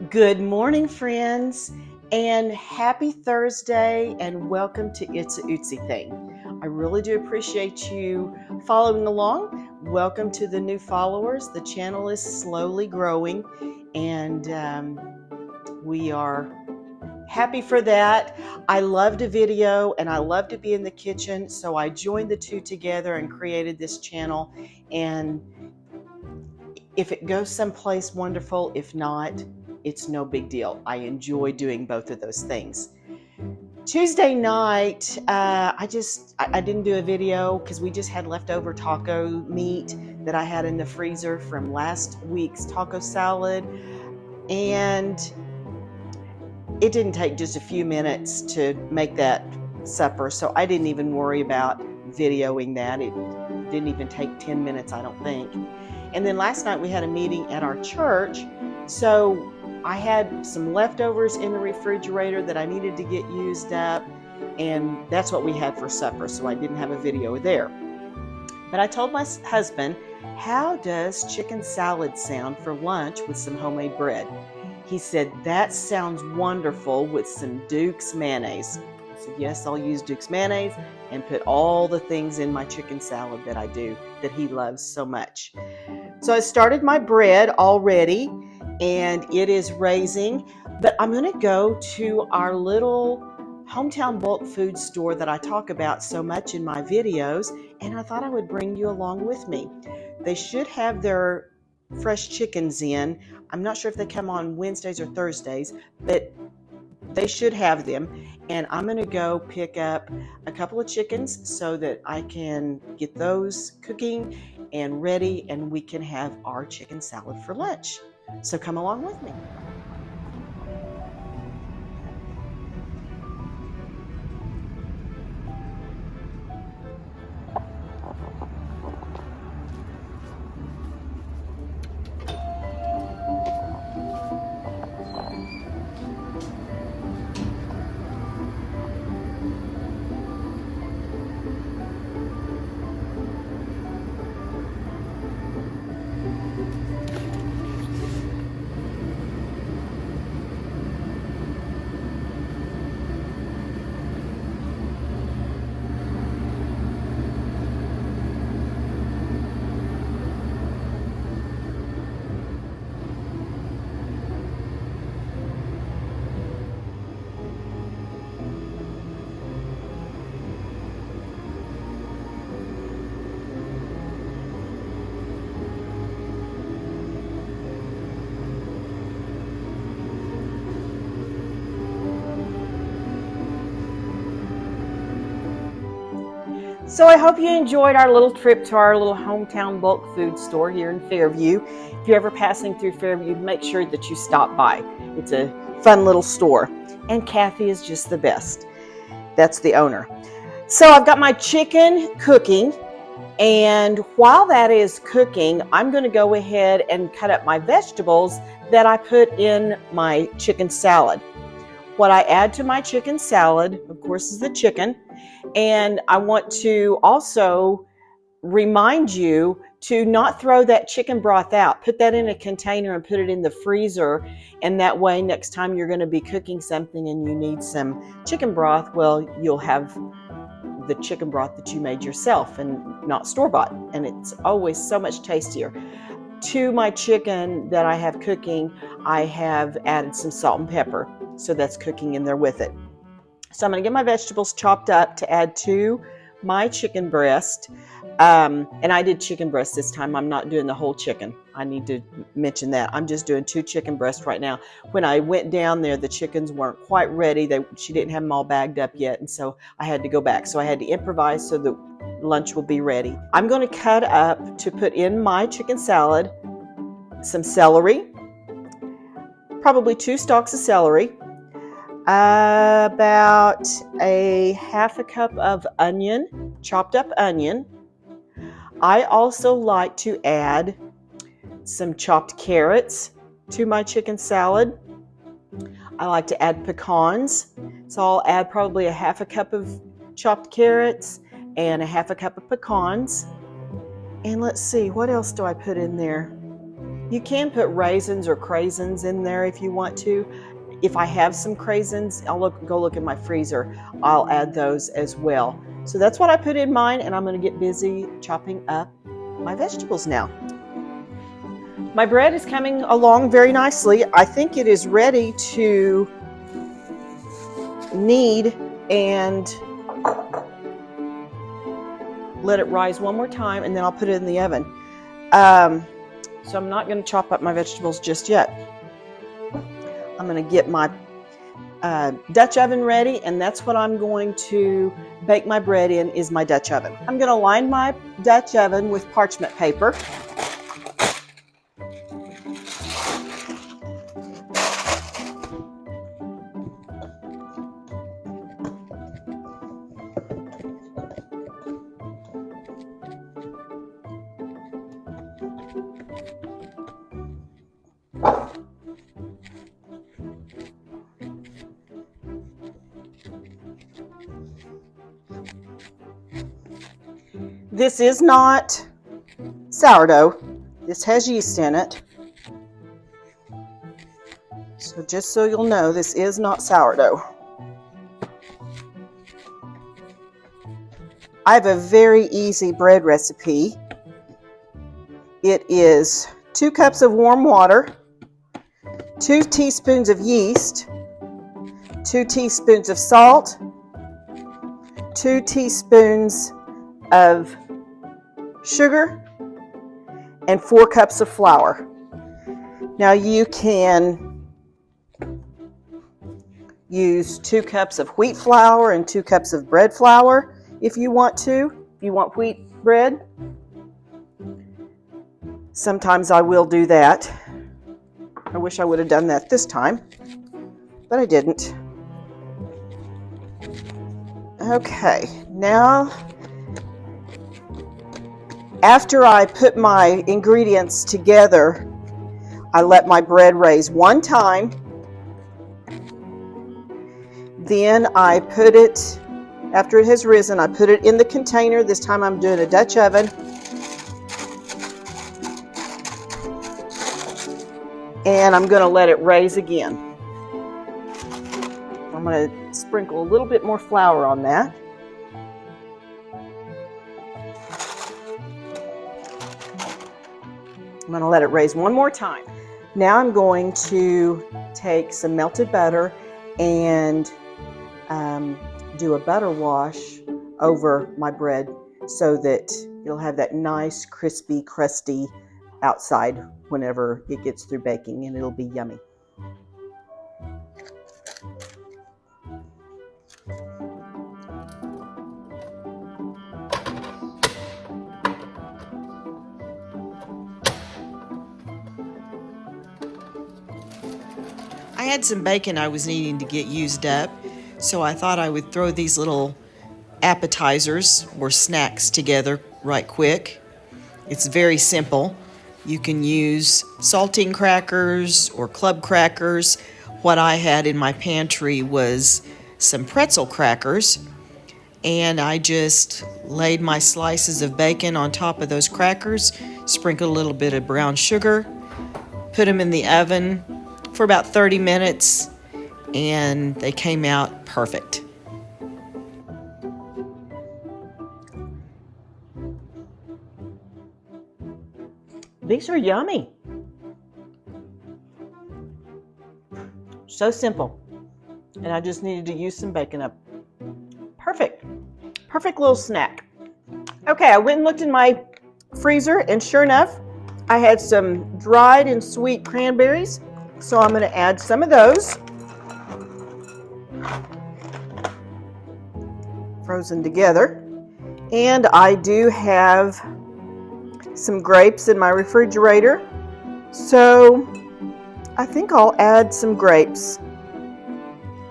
Good morning, friends, and happy Thursday, and welcome to It's a Ootsy Thing. I really do appreciate you following along. Welcome to the new followers. The channel is slowly growing, and we are happy for that. I love to video and I love to be in the kitchen, so I joined the two together and created this channel. And if it goes someplace wonderful, if not, it's no big deal. I enjoy doing both of those things. Tuesday night, I didn't do a video because we just had leftover taco meat that I had in the freezer from last week's taco salad. And it didn't take just a few minutes to make that supper, so I didn't even worry about videoing that. It didn't even take 10 minutes, I don't think. And then last night we had a meeting at our church, so I had some leftovers in the refrigerator that I needed to get used up, and that's what we had for supper, so I didn't have a video there. But I told my husband, how does chicken salad sound for lunch with some homemade bread? He said, that sounds wonderful with some Duke's mayonnaise. I said, yes, I'll use Duke's mayonnaise and put all the things in my chicken salad that I do that he loves so much. So I started my bread already, and it is raising, but I'm going to go to our little hometown bulk food store that I talk about so much in my videos, and I thought I would bring you along with me. They should have their fresh chickens in. I'm not sure if they come on Wednesdays or Thursdays, but they should have them. And I'm going to go pick up a couple of chickens so that I can get those cooking and ready, and we can have our chicken salad for lunch. So come along with me. So I hope you enjoyed our little trip to our little hometown bulk food store here in Fairview. If you're ever passing through Fairview, make sure that you stop by. It's a fun little store. And Kathy is just the best. That's the owner. So I've got my chicken cooking. And while that is cooking, I'm going to go ahead and cut up my vegetables that I put in my chicken salad. What I add to my chicken salad, of course, is the chicken. And I want to also remind you to not throw that chicken broth out. Put that in a container and put it in the freezer. And that way, next time you're going to be cooking something and you need some chicken broth, well, you'll have the chicken broth that you made yourself and not store-bought. And it's always so much tastier. To my chicken that I have cooking, I have added some salt and pepper. So that's cooking in there with it. So I'm going to get my vegetables chopped up to add to my chicken breast. And I did chicken breast this time. I'm not doing the whole chicken. I need to mention that. I'm just doing 2 chicken breasts right now. When I went down there, the chickens weren't quite ready. She didn't have them all bagged up yet. And so I had to go back. So I had to improvise so that lunch will be ready. I'm going to cut up to put in my chicken salad some celery, probably 2 stalks of celery, about a half a cup of onion, chopped up onion. I also like to add some chopped carrots to my chicken salad. I like to add pecans, so I'll add probably a half a cup of chopped carrots and a half a cup of pecans. And let's see, what else do I put in there? You can put raisins or craisins in there if you want to. If I have some craisins, I'll go look in my freezer. I'll add those as well. So that's what I put in mine, and I'm going to get busy chopping up my vegetables now. My bread is coming along very nicely. I think it is ready to knead and let it rise one more time, and then I'll put it in the oven. So I'm not going to chop up my vegetables just yet. I'm going to get my Dutch oven ready, and that's what I'm going to bake my bread in, is my Dutch oven. I'm going to line my Dutch oven with parchment paper. This is not sourdough. This has yeast in it. So just so you'll know, this is not sourdough. I have a very easy bread recipe. It is 2 cups of warm water, 2 teaspoons of yeast, 2 teaspoons of salt, 2 teaspoons of sugar, and 4 cups of flour. Now you can use 2 cups of wheat flour and 2 cups of bread flour if you want to. If you want wheat bread, sometimes I will do that. I wish I would have done that this time, but I didn't. Okay, now after I put my ingredients together, I let my bread raise one time. Then I put it, after it has risen, I put it in the container. This time I'm doing a Dutch oven. And I'm going to let it raise again. I'm going to sprinkle a little bit more flour on that. I'm going to let it raise one more time. Now I'm going to take some melted butter and do a butter wash over my bread so that you'll have that nice, crispy, crusty outside whenever it gets through baking, and it'll be yummy. I had some bacon I was needing to get used up, so I thought I would throw these little appetizers or snacks together right quick. It's very simple. You can use saltine crackers or club crackers. What I had in my pantry was some pretzel crackers, and I just laid my slices of bacon on top of those crackers, sprinkled a little bit of brown sugar, put them in the oven for about 30 minutes, and they came out perfect. These are yummy. So simple. And I just needed to use some bacon up. Perfect. Perfect little snack. Okay, I went and looked in my freezer, and sure enough, I had some dried and sweet cranberries. So I'm going to add some of those. Frozen together. And I do have some grapes in my refrigerator. So I think I'll add some grapes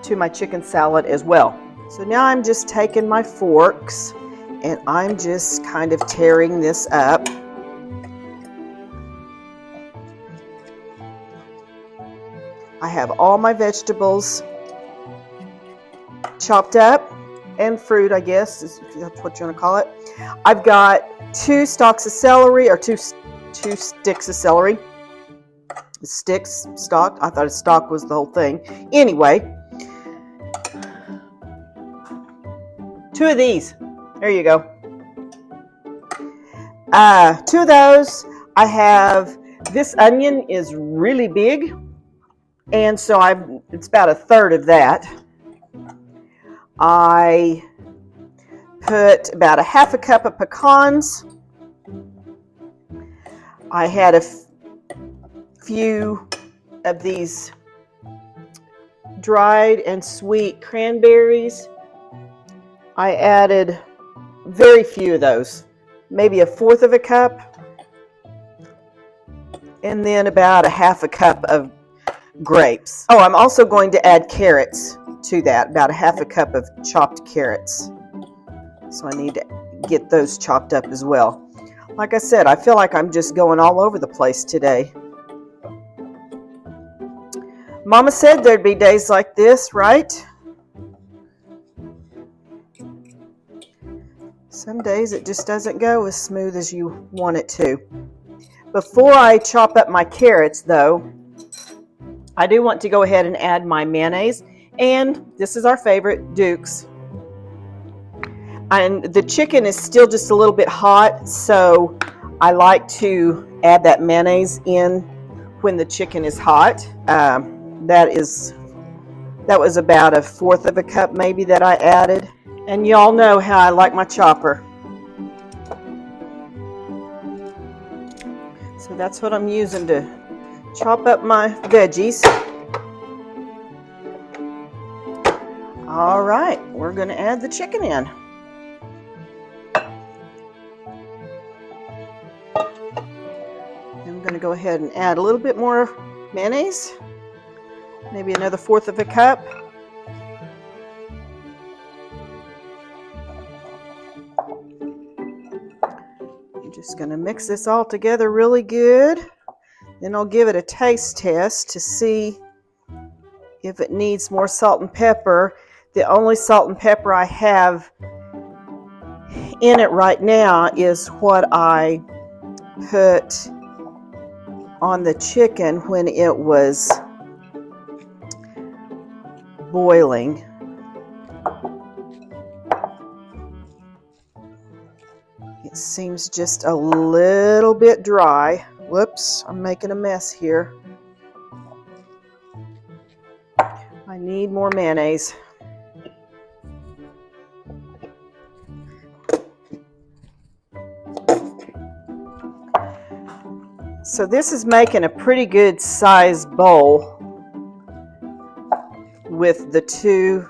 to my chicken salad as well. So now I'm just taking my forks and I'm just kind of tearing this up. I have all my vegetables chopped up, and fruit, I guess, if that's what you want to call it. I've got 2 stalks of celery, or two sticks of celery. Sticks, stalk. I thought a stalk was the whole thing. Anyway, 2 of these. There you go. 2 of those. I have, this onion is really big, and so it's about 1/3 of that. I put about 1/2 cup of pecans. I had a few of these dried and sweet cranberries. I added very few of those, maybe 1/4 cup, and then about 1/2 cup of grapes. Oh, I'm also going to add carrots to that, about 1/2 cup of chopped carrots. So I need to get those chopped up as well. Like I said, I feel like I'm just going all over the place today. Mama said there'd be days like this, right? Some days it just doesn't go as smooth as you want it to. Before I chop up my carrots, though, I do want to go ahead and add my mayonnaise, and this is our favorite, Duke's. And the chicken is still just a little bit hot, so I like to add that mayonnaise in when the chicken is hot. That was about 1/4 cup maybe that I added. And y'all know how I like my chopper. So that's what I'm using to chop up my veggies. All right, we're going to add the chicken in. I'm going to go ahead and add a little bit more mayonnaise, maybe another 1/4 cup. I'm just going to mix this all together really good. Then I'll give it a taste test to see if it needs more salt and pepper. The only salt and pepper I have in it right now is what I put on the chicken when it was boiling. It seems just a little bit dry. Whoops, I'm making a mess here. I need more mayonnaise. So this is making a pretty good size bowl with the 2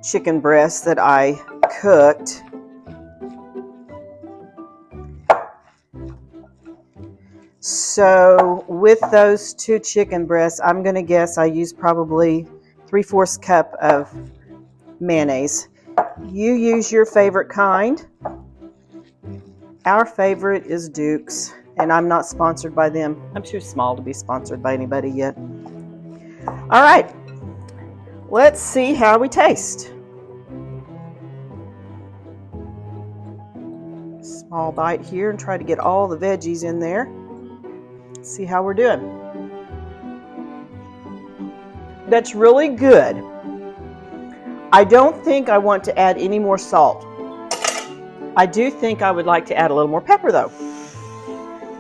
chicken breasts that I cooked. So with those 2 chicken breasts, I'm going to guess I used probably 3/4 cup of mayonnaise. You use your favorite kind. Our favorite is Duke's, and I'm not sponsored by them. I'm too small to be sponsored by anybody yet. All right, let's see how we taste. Small bite here and try to get all the veggies in there. See how we're doing. That's really good. I don't think I want to add any more salt. I do think I would like to add a little more pepper though.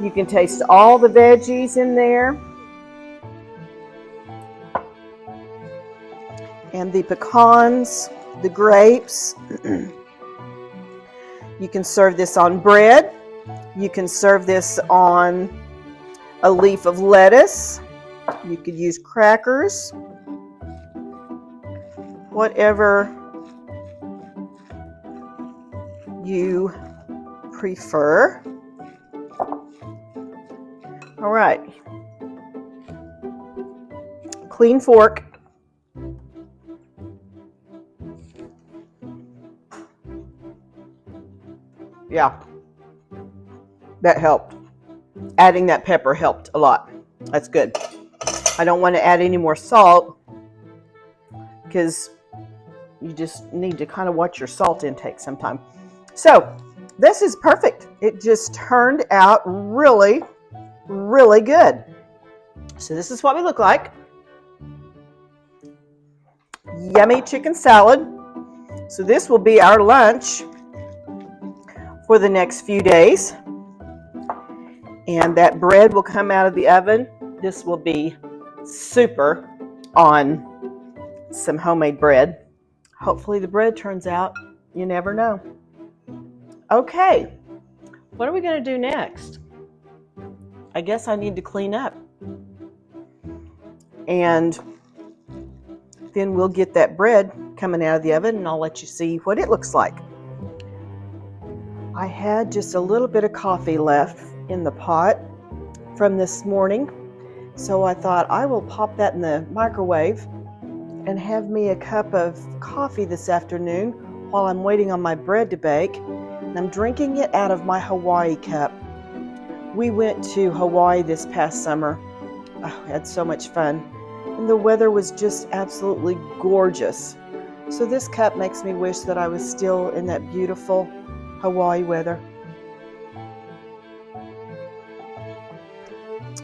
You can taste all the veggies in there. And the pecans, the grapes. You can serve this on bread. You can serve this on a leaf of lettuce. You could use crackers. Whatever you prefer. All right. clean fork. Yeah, that helped. Adding that pepper helped a lot. That's good. I don't want to add any more salt because you just need to kind of watch your salt intake sometime. So this is perfect. It just turned out really, really good. So this is what we look like. Yummy chicken salad. So this will be our lunch for the next few days. And that bread will come out of the oven. This will be super on some homemade bread. Hopefully the bread turns out. You never know. Okay, what are we going to do next? I guess I need to clean up. And then we'll get that bread coming out of the oven and I'll let you see what it looks like. I had just a little bit of coffee left in the pot from this morning, so I thought I will pop that in the microwave and have me a cup of coffee this afternoon while I'm waiting on my bread to bake. And I'm drinking it out of my Hawaii cup. We went to Hawaii this past summer. Oh, we had so much fun. And the weather was just absolutely gorgeous. So this cup makes me wish that I was still in that beautiful Hawaii weather.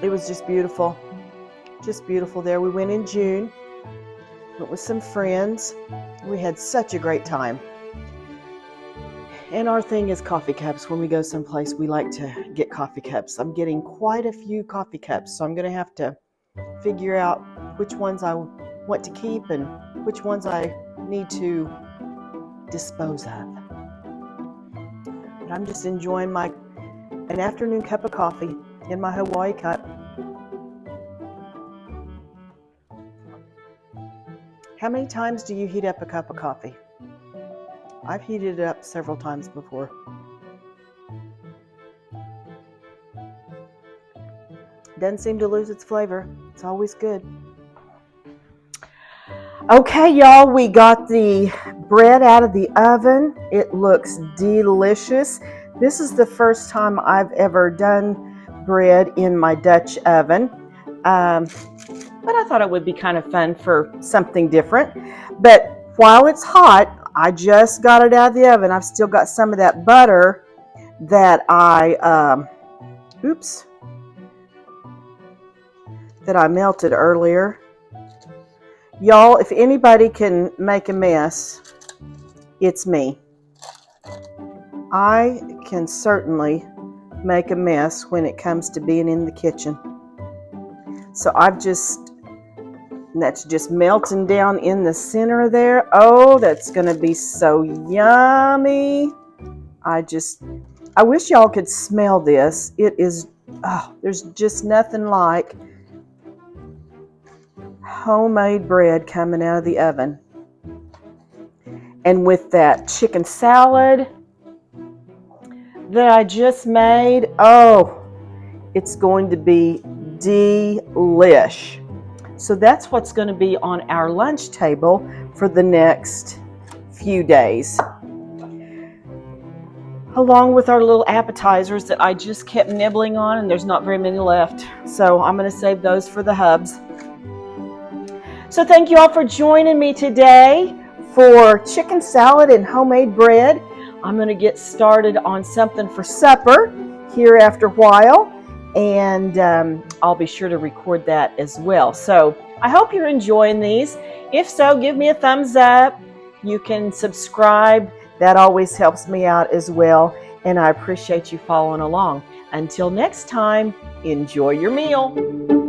It was just beautiful there. We went in June, went with some friends. We had such a great time. And our thing is coffee cups. When we go someplace, we like to get coffee cups. I'm getting quite a few coffee cups, so I'm going to have to figure out which ones I want to keep and which ones I need to dispose of. But I'm just enjoying an afternoon cup of coffee in my Hawaii cup. How many times do you heat up a cup of coffee? I've heated it up several times before. Doesn't seem to lose its flavor. It's always good. Okay, y'all, we got the bread out of the oven. It looks delicious. This is the first time I've ever done bread in my Dutch oven. But I thought it would be kind of fun for something different. But while it's hot, I just got it out of the oven. I've still got some of that butter that I melted earlier. Y'all, if anybody can make a mess, it's me. I can certainly make a mess when it comes to being in the kitchen. So that's just melting down in the center there. Oh, that's going to be so yummy. I wish y'all could smell this. It is, there's just nothing like homemade bread coming out of the oven. And with that chicken salad that I just made, it's going to be delish. So that's what's going to be on our lunch table for the next few days. Along with our little appetizers that I just kept nibbling on, and there's not very many left. So I'm going to save those for the hubs. So thank you all for joining me today for chicken salad and homemade bread. I'm going to get started on something for supper here after a while. And I'll be sure to record that as well. So I hope you're enjoying these. If so, give me a thumbs up. You can subscribe. That always helps me out as well. And I appreciate you following along. Until next time, enjoy your meal.